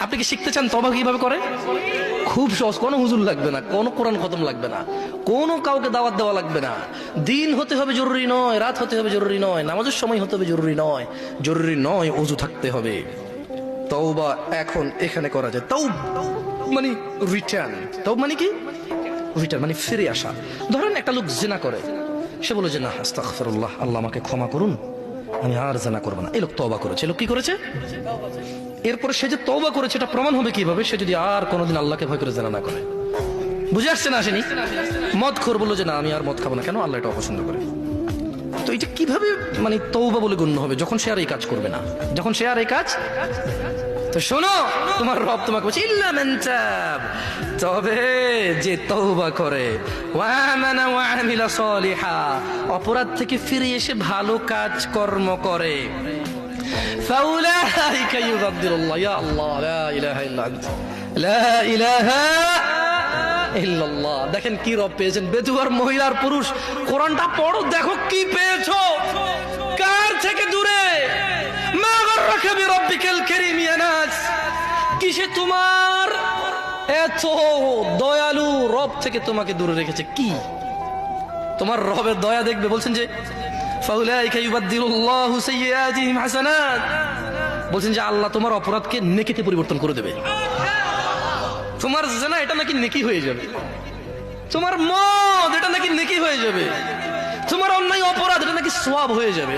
আপনি কি শিখতে চান তওবা কিভাবে করে? খুব সহজ, কোনো হুজুর লাগবে না, কোনো কোরআন খতম লাগবে না, কোনো কাউকে দাওয়াত দেওয়া লাগবে না। দিন হতে হবে জরুরি নয়, রাত হতে হবে জরুরি নয়, নামাজের সময় হতে হবে জরুরি নয়, জরুরি নয় ওযু থাকতে হবে। তওবা এখন এখানে করা যায়। তওবা মানে রিটার্ন, তওবা মানে কি? রিটার্ন মানে ফিরে আসা। ধরেন একটা লোক জিনা করে, সে বলে যে না আস্তাগফিরুল্লাহ, আল্লাহ আমাকে ক্ষমা করুন, আমি আর জিনা করব না। এই লোক তওবা করেছে। এই লোক কি করেছে? এরপরে সে যে তওবা করেছে এটা প্রমাণ হবে কিভাবে? সে যদি আর কোনোদিন আল্লাহকে ভয় করে জিনা না করে। বুঝে আসছে না? আসেনি? মদখোর বললো যে না আমি আর মদ খাবো না, কেন? আল্লাহ এটা অপছন্দ করে। তো এটা কিভাবে মানে তওবা বলে গণ্য হবে? যখন সে আর এই কাজ করবে না, যখন সে আর এই কাজ। তো শোনো, তোমার রব তোমাকে বলছে ইল্লা মান তাব, তবে যে তওবা করে, ওয়া আমানা ওয়া আমিলা সলিহা, অপরাধ থেকে ফিরে এসে ভালো কাজ কর্ম করে, ফাউলাইকা ইউবাদদিলুল্লাহ, ইয়া আল্লাহ লা ইলাহা ইল্লা আনতা, লা ইলাহা ইল্লাল্লাহ। দেখেন কি রব পেয়েছেন, বেদুয়ার মহিলার পুরুষ। কোরআনটা পড়ো, দেখো কি পেয়েছো, কার থেকে দূরে। মা গাররাকা বিরাব্বিকাল কারীম ইয়া নাস, কিসে তোমার এত দয়ালু রব থেকে তোমাকে দূরে রেখেছে? কি তোমার রবের দয়া দেখবে? বলছেন যে ফাউলাইকা ইউবাদদিলুল্লাহু সাইয়্যাতিহিম হাসানাত, বলছেন যে আল্লাহ তোমার অপরাধকে নেকিতে পরিবর্তন করে দেবে। তোমার জিনা এটা নাকি নেকি হয়ে যাবে, তোমার মদ এটা নাকি নেকি হয়ে যাবে, তোমার অন্যায় অপরাধ এটা নাকি সওয়াব হয়ে যাবে।